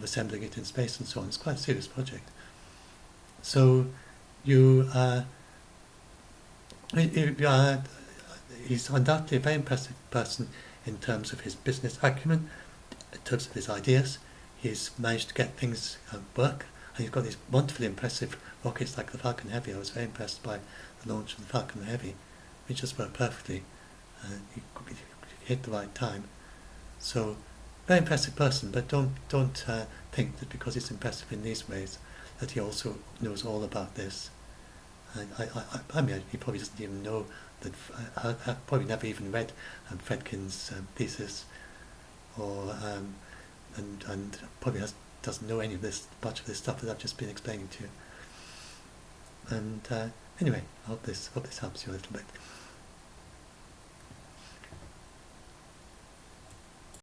assembling it in space and so on. It's quite a serious project. So he's undoubtedly a very impressive person in terms of his business acumen, in terms of his ideas. He's managed to get things work, and he's got these wonderfully impressive rockets like the Falcon Heavy. I was very impressed by the launch of the Falcon Heavy, which just worked perfectly. He hit the right time. So, very impressive person, but don't think that because he's impressive in these ways that he also knows all about this. I mean, he probably doesn't even know that. I've probably never even read Fredkin's thesis, or and probably doesn't know much of this stuff that I've just been explaining to you. And anyway, I hope this helps you a little bit.